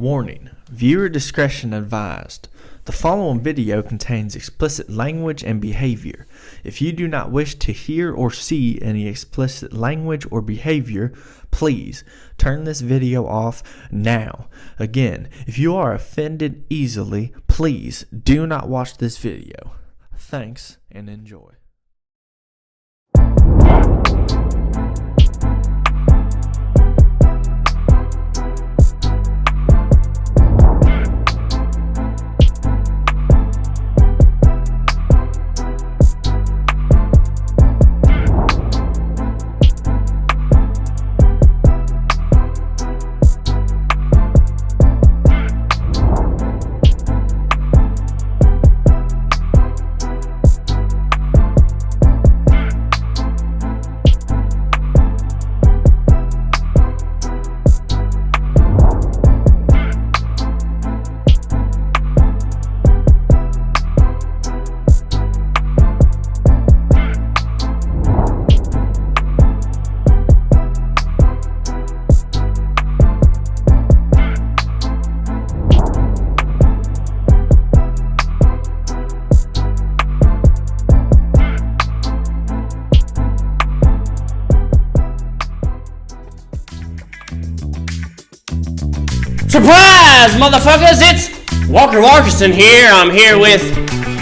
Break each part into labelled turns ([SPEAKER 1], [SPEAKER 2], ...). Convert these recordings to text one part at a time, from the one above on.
[SPEAKER 1] Warning, viewer discretion advised. The following video contains explicit language and behavior. If you do not wish to hear or see any explicit language or behavior, please turn this video off now. Again, if you are offended easily, please do not watch this video. Thanks and enjoy.
[SPEAKER 2] Surprise, motherfuckers! It's Walkerson here. I'm here with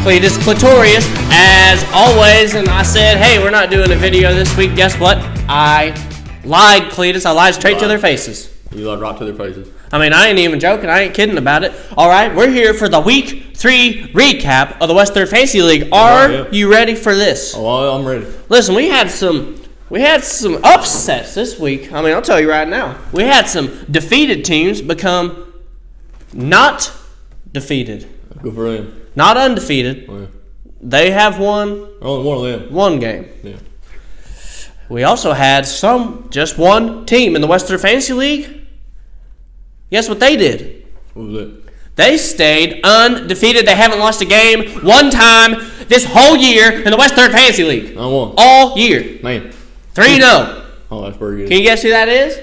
[SPEAKER 2] Cletus, CleTorious, as always, and I said, hey, we're not doing a video this week. Guess what? I lied, Cletus. I lied straight to their faces.
[SPEAKER 3] You lied right to their faces.
[SPEAKER 2] I mean, I ain't even joking. I ain't kidding about it. All right, we're here for the Week 3 recap of the W3FL Fantasy League. Are you ready for this?
[SPEAKER 3] Oh, I'm ready.
[SPEAKER 2] Listen, we had some upsets this week. I mean, I'll tell you right now. We had some defeated teams become not defeated.
[SPEAKER 3] Good for them.
[SPEAKER 2] Not undefeated.
[SPEAKER 3] Oh, yeah.
[SPEAKER 2] They have won
[SPEAKER 3] only one of them.
[SPEAKER 2] One game.
[SPEAKER 3] Yeah.
[SPEAKER 2] We also had just one team in the W3FL Fantasy League. Guess what they did?
[SPEAKER 3] What was it?
[SPEAKER 2] They stayed undefeated. They haven't lost a game one time this whole year in the W3FL Fantasy League.
[SPEAKER 3] I won.
[SPEAKER 2] All year.
[SPEAKER 3] Man.
[SPEAKER 2] 3-0.
[SPEAKER 3] Oh, that's pretty good.
[SPEAKER 2] Can you guess who that is?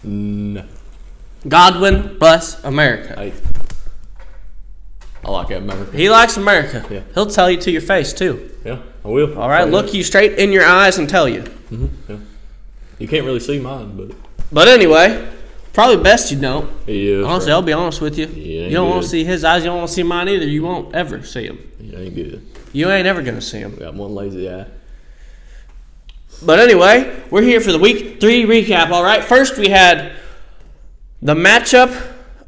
[SPEAKER 3] No.
[SPEAKER 2] Godwin bless America.
[SPEAKER 3] Hey. I like that America.
[SPEAKER 2] He likes America.
[SPEAKER 3] Yeah.
[SPEAKER 2] He'll tell you to your face, too.
[SPEAKER 3] Yeah, I will.
[SPEAKER 2] All right, look you straight in your eyes and tell you.
[SPEAKER 3] Mm-hmm. Yeah. You can't really see mine, but...
[SPEAKER 2] But anyway, probably best you don't.
[SPEAKER 3] Yeah,
[SPEAKER 2] honestly,
[SPEAKER 3] right.
[SPEAKER 2] I'll be honest with you.
[SPEAKER 3] Yeah,
[SPEAKER 2] you don't want to see his eyes. You don't want to see mine either. You won't ever see him.
[SPEAKER 3] He ain't good.
[SPEAKER 2] You ain't ever going to see him.
[SPEAKER 3] Got one lazy eye.
[SPEAKER 2] But anyway, we're here for the Week 3 recap, all right? First, we had the matchup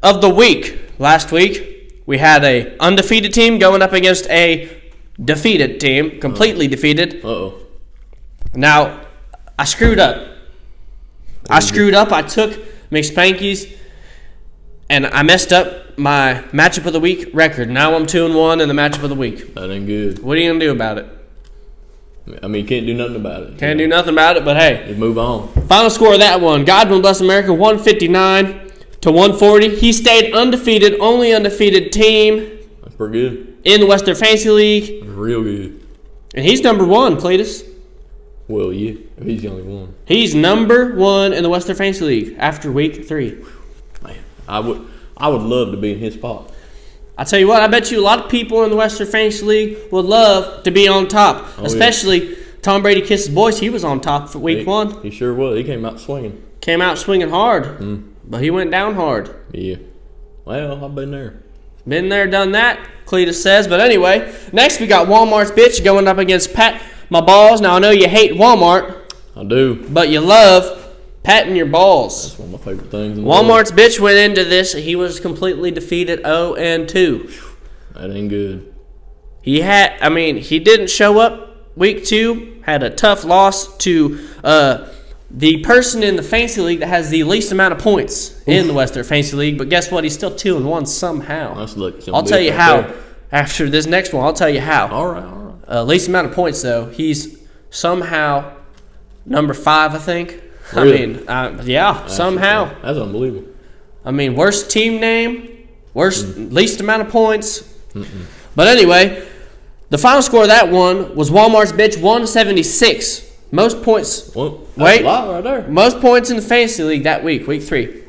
[SPEAKER 2] of the week. Last week, we had a undefeated team going up against a defeated team, completely defeated.
[SPEAKER 3] Uh-oh.
[SPEAKER 2] Now, I screwed up. I took McSpanky's, and I messed up my matchup of the week record. Now I'm 2-1 in the matchup of the week.
[SPEAKER 3] That ain't good.
[SPEAKER 2] What are you going to do about it?
[SPEAKER 3] I mean, you can't do nothing about it.
[SPEAKER 2] Can't do nothing about it, but hey.
[SPEAKER 3] Just move on.
[SPEAKER 2] Final score of that one, Godwin bless America, 159-140. He stayed undefeated, only undefeated team.
[SPEAKER 3] That's pretty good.
[SPEAKER 2] In the W3FL Fantasy League.
[SPEAKER 3] That's real good.
[SPEAKER 2] And he's number one, Cletus.
[SPEAKER 3] Well, yeah. He's the only one.
[SPEAKER 2] He's number one in the W3FL Fantasy League after Week 3.
[SPEAKER 3] Man, I would love to be in his spot.
[SPEAKER 2] I tell you what, I bet you a lot of people in the W3FL Fantasy League would love to be on top.
[SPEAKER 3] Oh,
[SPEAKER 2] especially
[SPEAKER 3] yeah.
[SPEAKER 2] Tom Brady Kisses Boys. He was on top for Week 1.
[SPEAKER 3] He sure was. He came out swinging.
[SPEAKER 2] Came out swinging hard, but he went down hard.
[SPEAKER 3] Yeah. Well, I've been there.
[SPEAKER 2] Been there, done that, Cletus says. But anyway, next we got Walmart's bitch going up against Pat My Balls. Now, I know you hate Walmart.
[SPEAKER 3] I do.
[SPEAKER 2] But you love patting your balls.
[SPEAKER 3] That's one of my favorite things in the
[SPEAKER 2] Walmart's bitch went into this. He was completely defeated 0-2.
[SPEAKER 3] That ain't good.
[SPEAKER 2] He didn't show up Week 2. Had a tough loss to the person in the Fantasy League that has the least amount of points in the W3FL Fantasy League. But guess what? He's still 2-1 somehow.
[SPEAKER 3] I'll
[SPEAKER 2] tell you how. After this next one, I'll tell you how.
[SPEAKER 3] All right.
[SPEAKER 2] Least amount of points, though. He's somehow number 5, I think.
[SPEAKER 3] Really?
[SPEAKER 2] Somehow.
[SPEAKER 3] That's unbelievable.
[SPEAKER 2] I mean, worst team name, least amount of points. But anyway, the final score of that one was Walmart's bitch 176. Most points.
[SPEAKER 3] Well, that's a lot right there.
[SPEAKER 2] Most points in the Fantasy League that week, Week 3.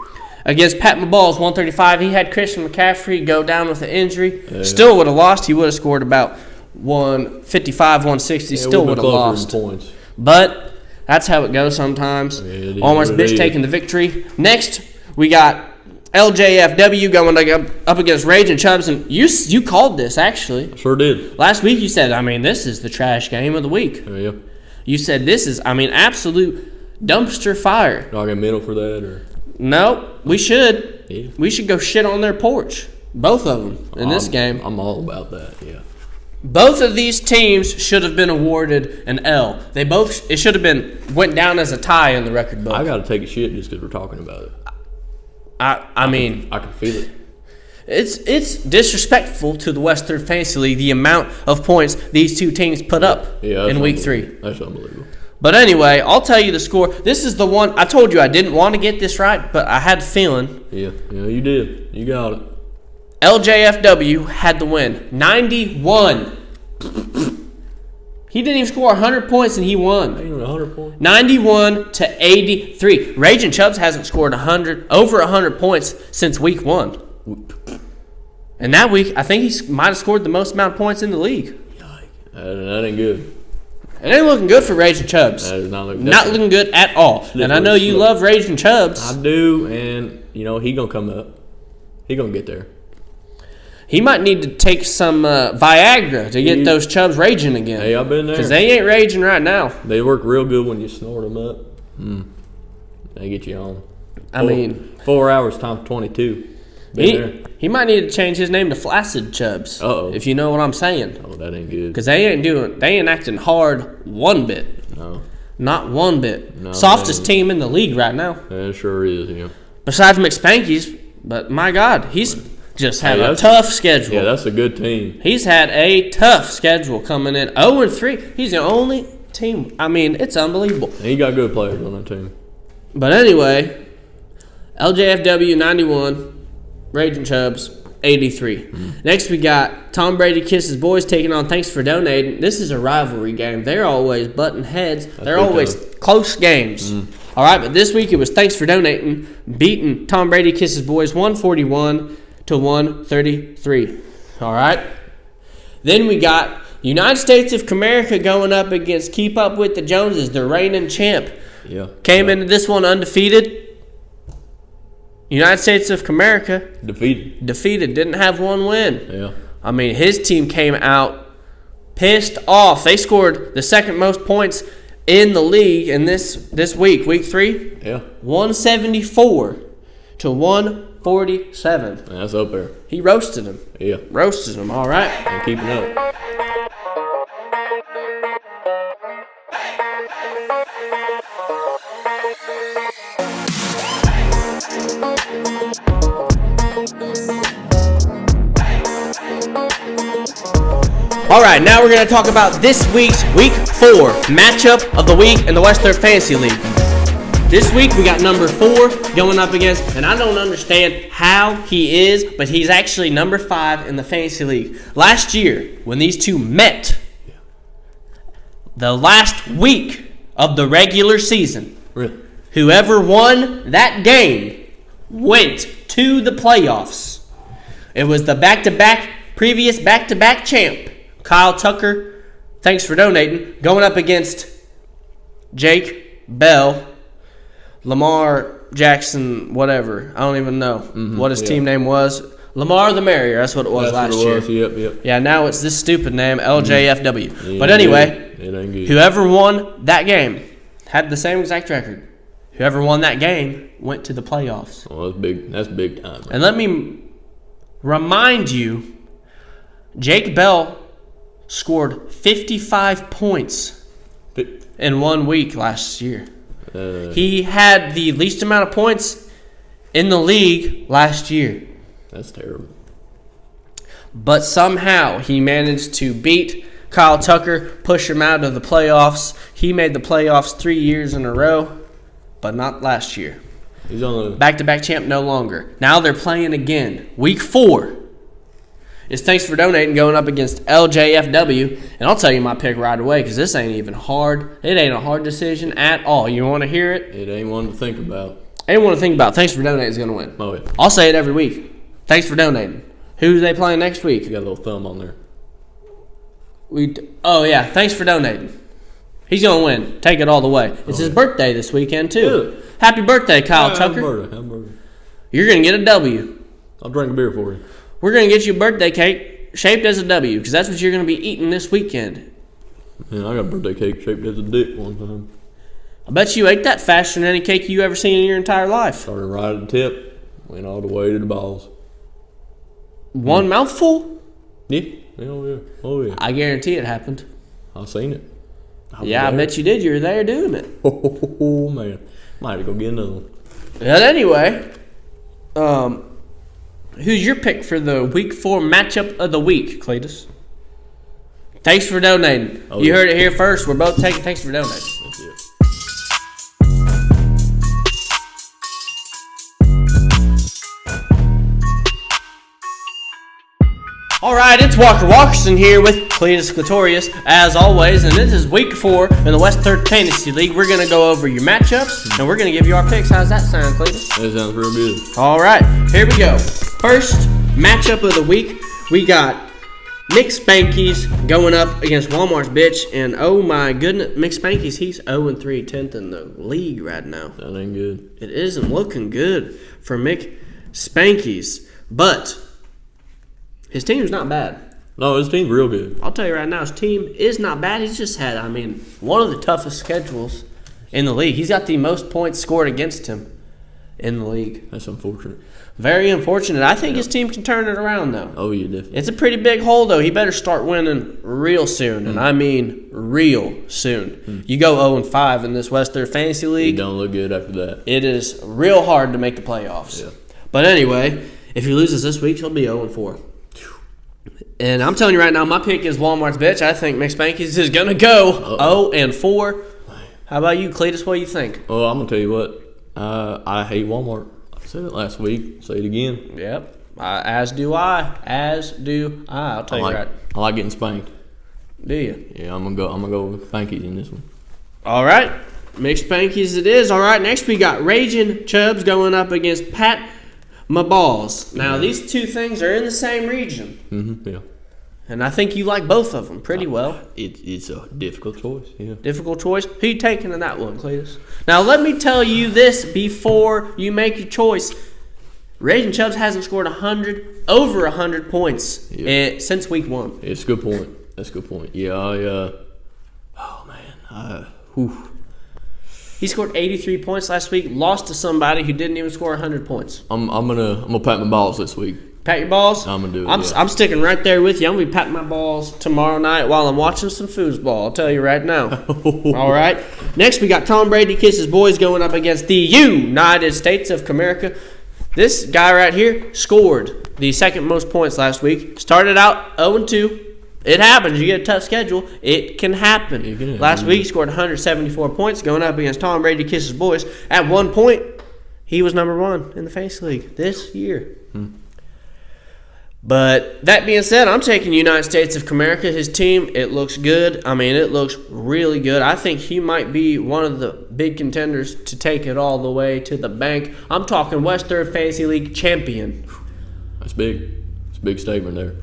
[SPEAKER 2] Against Pat Maballs, 135. He had Christian McCaffrey go down with an injury. Yeah. Still would have lost. He would have scored about 155, 160. Still would have lost.
[SPEAKER 3] Points.
[SPEAKER 2] But that's how it goes sometimes.
[SPEAKER 3] Yeah,
[SPEAKER 2] Almost bitch taking the victory. Next, we got LJFW going up against Rage and Chubbs. And you called this, actually.
[SPEAKER 3] Sure did.
[SPEAKER 2] Last week you said, this is the trash game of the week.
[SPEAKER 3] Yeah.
[SPEAKER 2] You said this is, absolute dumpster fire.
[SPEAKER 3] Do I get medal for that? Or?
[SPEAKER 2] No, we should.
[SPEAKER 3] Yeah.
[SPEAKER 2] We should go shit on their porch. Both of them in this game.
[SPEAKER 3] I'm all about that, yeah.
[SPEAKER 2] Both of these teams should have been awarded an L. It should have went down as a tie in the record book.
[SPEAKER 3] I got to take a shit just because we're talking about it.
[SPEAKER 2] I mean,
[SPEAKER 3] I can feel it.
[SPEAKER 2] It's disrespectful to the West 3rd Fantasy League, the amount of points these two teams put up in Week 3.
[SPEAKER 3] That's unbelievable.
[SPEAKER 2] But anyway, I'll tell you the score. This is the one, I told you I didn't want to get this right, but I had a feeling.
[SPEAKER 3] Yeah, you did. You got it.
[SPEAKER 2] LJFW had the win. 91. He didn't even score 100 points and he won.
[SPEAKER 3] 100 points.
[SPEAKER 2] 91 to 83. Raging Chubbs hasn't scored over 100 points since Week 1. And that week, I think he might have scored the most amount of points in the league.
[SPEAKER 3] That ain't good.
[SPEAKER 2] It ain't looking good for Raging Chubbs.
[SPEAKER 3] That is not
[SPEAKER 2] looking good at all. And I know you love Raging Chubbs.
[SPEAKER 3] I do, and he gonna come up. He gonna get there.
[SPEAKER 2] He might need to take some Viagra to get those Chubbs raging again.
[SPEAKER 3] Hey, I've been there.
[SPEAKER 2] Because they ain't raging right now.
[SPEAKER 3] They work real good when you snort them up. They get you on. 4 hours times 22.
[SPEAKER 2] He might need to change his name to Flaccid Chubbs.
[SPEAKER 3] Uh-oh.
[SPEAKER 2] If you know what I'm saying.
[SPEAKER 3] Oh, that ain't good.
[SPEAKER 2] Because they ain't acting hard one bit.
[SPEAKER 3] No.
[SPEAKER 2] Not one bit.
[SPEAKER 3] No,
[SPEAKER 2] Softest team in the league right now.
[SPEAKER 3] It sure is, yeah.
[SPEAKER 2] Besides McSpanky's, but my God, he's just had a tough schedule.
[SPEAKER 3] Yeah, that's a good team.
[SPEAKER 2] He's had a tough schedule coming in. 0-3. He's the only team. It's unbelievable.
[SPEAKER 3] And he got good players on that team.
[SPEAKER 2] But anyway, LJFW 91, Raging Chubbs 83. Next we got Tom Brady Kisses Boys taking on Thanks for Donating. This is a rivalry game. They're always butting heads. They're always close games. All right, but this week it was Thanks for Donating beating Tom Brady Kisses Boys 141 to 133. All right. Then we got United States of America going up against Keep Up with the Joneses, the reigning champ.
[SPEAKER 3] Yeah.
[SPEAKER 2] Came into this one undefeated. United States of America defeated. Didn't have one win.
[SPEAKER 3] Yeah.
[SPEAKER 2] His team came out pissed off. They scored the second most points in the league in this week, Week 3.
[SPEAKER 3] Yeah.
[SPEAKER 2] 174 to 147.
[SPEAKER 3] That's up there.
[SPEAKER 2] He roasted him.
[SPEAKER 3] Yeah.
[SPEAKER 2] Roasted him, all right.
[SPEAKER 3] And keeping up.
[SPEAKER 2] All right, now we're going to talk about this week's Week 4 matchup of the week in the West 3rd Fantasy League. This week we got number 4 going up against, and I don't understand how he is, but he's actually number 5 in the Fantasy League. Last year, when these two met, the last week of the regular season,
[SPEAKER 3] really?
[SPEAKER 2] Whoever won that game went to the playoffs. It was the previous back-to-back champ, Kyle Tucker, Thanks for Donating, going up against Jake Bell, Lamar Jackson, whatever. I don't even know what his team name was. Lamar the Merrier, that's what it was last year.
[SPEAKER 3] Yep.
[SPEAKER 2] Yeah, now it's this stupid name, LJFW.
[SPEAKER 3] Yeah,
[SPEAKER 2] but anyway,
[SPEAKER 3] it ain't good.
[SPEAKER 2] Whoever won that game had the same exact record. Whoever won that game went to the playoffs.
[SPEAKER 3] Oh, that's big. That's big time.
[SPEAKER 2] And let me remind you, Jake Bell scored 55 points in 1 week last year. He had the least amount of points in the league last year.
[SPEAKER 3] That's terrible.
[SPEAKER 2] But somehow he managed to beat Kyle Tucker, push him out of the playoffs. He made the playoffs 3 years in a row, but not last year.
[SPEAKER 3] He's on the
[SPEAKER 2] back-to-back champ no longer. Now they're playing again. Week 4 is Thanks for Donating going up against LJFW. And I'll tell you my pick right away because this ain't even hard. It ain't a hard decision at all. You want to hear it?
[SPEAKER 3] It ain't one to think about.
[SPEAKER 2] anyone to think about, thanks for donating is going to win.
[SPEAKER 3] Oh, yeah.
[SPEAKER 2] I'll say it every week. Thanks for donating. Who they playing next week?
[SPEAKER 3] You got a little thumb on there.
[SPEAKER 2] Oh, yeah. Thanks for donating. He's going to win. Take it all the way. It's his birthday this weekend, too.
[SPEAKER 3] Good.
[SPEAKER 2] Happy birthday, Kyle Tucker.
[SPEAKER 3] Happy birthday.
[SPEAKER 2] You're going to get a W.
[SPEAKER 3] I'll drink a beer for you.
[SPEAKER 2] We're going to get you a birthday cake shaped as a W because that's what you're going to be eating this weekend.
[SPEAKER 3] Man, I got a birthday cake shaped as a dick one time.
[SPEAKER 2] I bet you ate that faster than any cake you ever seen in your entire life.
[SPEAKER 3] Started right at the tip, went all the way to the balls.
[SPEAKER 2] One mouthful?
[SPEAKER 3] Yeah. Oh, yeah.
[SPEAKER 2] I guarantee it happened.
[SPEAKER 3] I seen it.
[SPEAKER 2] I bet you did. You were there doing it.
[SPEAKER 3] Oh, man. Might have to go get another one.
[SPEAKER 2] But anyway, who's your pick for the Week 4 matchup of the week, Cletus? Thanks for donating. You heard it here first. We're both taking thanks for donating.
[SPEAKER 3] That's it.
[SPEAKER 2] Alright, it's Walkerson here with Cletus CleTorious, as always, and this is Week 4 in the West 3rd Fantasy League. We're going to go over your matchups, and we're going to give you our picks. How's that sound, Cletus?
[SPEAKER 3] That sounds real good.
[SPEAKER 2] Alright, here we go. First matchup of the week, we got Mick Spankies going up against Walmart's bitch, and oh my goodness, Mick Spankies, he's 0-3, 10th in the league right now.
[SPEAKER 3] That ain't good.
[SPEAKER 2] It isn't looking good for Mick Spankies, but his team's not bad.
[SPEAKER 3] No, his team's real good.
[SPEAKER 2] I'll tell you right now, his team is not bad. He's just had, one of the toughest schedules in the league. He's got the most points scored against him in the league.
[SPEAKER 3] That's unfortunate.
[SPEAKER 2] Very unfortunate. I think his team can turn it around, though.
[SPEAKER 3] Oh, yeah, definitely.
[SPEAKER 2] It's a pretty big hole, though. He better start winning real soon, and I mean real soon. You go 0-5 in this West 3rd Fantasy League.
[SPEAKER 3] He don't look good after that.
[SPEAKER 2] It is real hard to make the playoffs.
[SPEAKER 3] Yeah.
[SPEAKER 2] But anyway, if he loses this week, he'll be 0-4. And I'm telling you right now, my pick is Walmart's bitch. I think Mick Spankies is going to go 0-4. How about you, Cletus? What do you think?
[SPEAKER 3] Oh, I'm going to tell you what. I hate Walmart. I said it last week. Say it again.
[SPEAKER 2] Yep. As do I. I'll tell you right.
[SPEAKER 3] I like getting spanked.
[SPEAKER 2] Do you?
[SPEAKER 3] Yeah, I'm gonna go with Spankies in this one.
[SPEAKER 2] All right. Mick Spankies it is. All right. Next we got Raging Chubbs going up against Pat My Balls. Now, these two things are in the same region.
[SPEAKER 3] Mm-hmm, yeah.
[SPEAKER 2] And I think you like both of them pretty well.
[SPEAKER 3] It's a difficult choice, yeah.
[SPEAKER 2] Difficult choice. Who you taking in that one, Cletus? Now, let me tell you this before you make your choice. Raging Chubbs hasn't scored over 100 points since week 1.
[SPEAKER 3] It's a good point. That's a good point. Yeah,
[SPEAKER 2] He scored 83 points last week, lost to somebody who didn't even score 100 points.
[SPEAKER 3] I'm gonna pat my balls this week.
[SPEAKER 2] Pat your balls?
[SPEAKER 3] I'm gonna do it.
[SPEAKER 2] I'm sticking right there with you. I'm gonna be patting my balls tomorrow night while I'm watching some foosball. I'll tell you right now. All right. Next, we got Tom Brady Kisses Boys going up against the United States of America. This guy right here scored the second most points last week. Started out 0-2. It happens. You get a tough schedule. It can happen. Last week, he scored 174 points going up against Tom Brady Kisses Boys. At one point, he was number 1 in the fantasy league this year. But that being said, I'm taking United States of America. His team, it looks good. It looks really good. I think he might be one of the big contenders to take it all the way to the bank. I'm talking West 3rd Fantasy League champion.
[SPEAKER 3] That's big. It's a big statement there.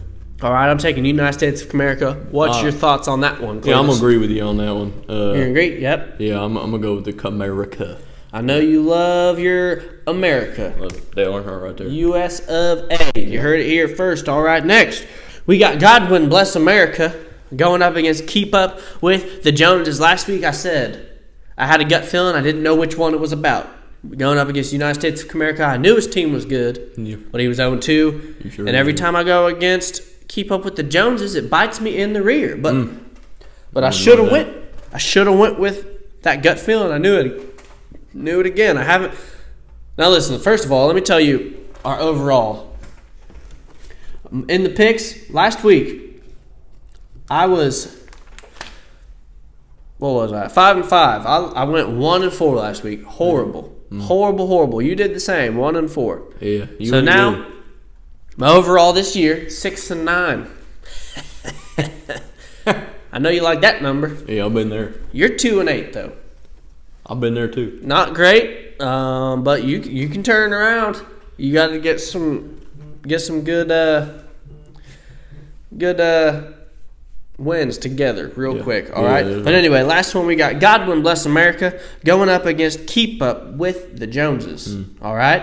[SPEAKER 2] All right, I'm taking United States of America. What's your thoughts on that one, Cletus?
[SPEAKER 3] Yeah, I'm going to agree with you on that one.
[SPEAKER 2] You agree? Yep.
[SPEAKER 3] Yeah, I'm going to go with the America.
[SPEAKER 2] I know you love your America.
[SPEAKER 3] Dale Earnhardt right there.
[SPEAKER 2] U.S. of A. You heard it here first. All right, next. We got Godwin Bless America going up against Keep Up with the Joneses. Last week I said I had a gut feeling. I didn't know which one it was about. Going up against United States of America, I knew his team was good, but he was 0-2.
[SPEAKER 3] Sure
[SPEAKER 2] and every time I go against Keep Up with the Joneses, it bites me in the rear. But I should have went. I should have went with that gut feeling. I knew it. Knew it again. I haven't. Now listen. First of all, let me tell you our overall in the picks last week. I was 5-5. I went 1-4 last week. Horrible, horrible. You did the same. 1-4.
[SPEAKER 3] Yeah.
[SPEAKER 2] So now my overall this year 6-9. I know you like that number.
[SPEAKER 3] Yeah, I've been there.
[SPEAKER 2] You're 2-8 though.
[SPEAKER 3] I've been there too.
[SPEAKER 2] Not great. But you can turn around. You got to get some good wins together real quick. All right. But anyway, last one we got Godwin Bless America going up against Keep Up with the Joneses. All right.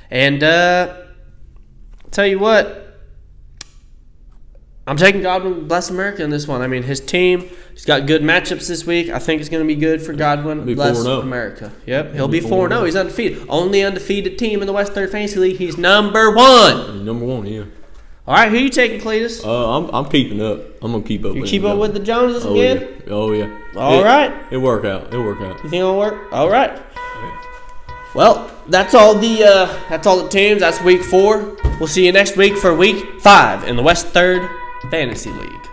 [SPEAKER 2] And tell you what, I'm taking Godwin Bless America in this one. I mean, his team, he's got good matchups this week. I think it's going to be good for Godwin Bless America. Yep, he'll be 4-0. He's undefeated. Only undefeated team in the West Third Fantasy League. He's number 1.
[SPEAKER 3] Number 1, yeah.
[SPEAKER 2] All right, who you taking, Cletus?
[SPEAKER 3] I'm keeping up. I'm gonna keep up.
[SPEAKER 2] You keep up with the Joneses again?
[SPEAKER 3] Yeah. Oh yeah.
[SPEAKER 2] All right.
[SPEAKER 3] It'll work out. You
[SPEAKER 2] think it'll work? All right. Well, that's all the teams. That's week 4. We'll see you next week for week 5 in the West Third Fantasy League.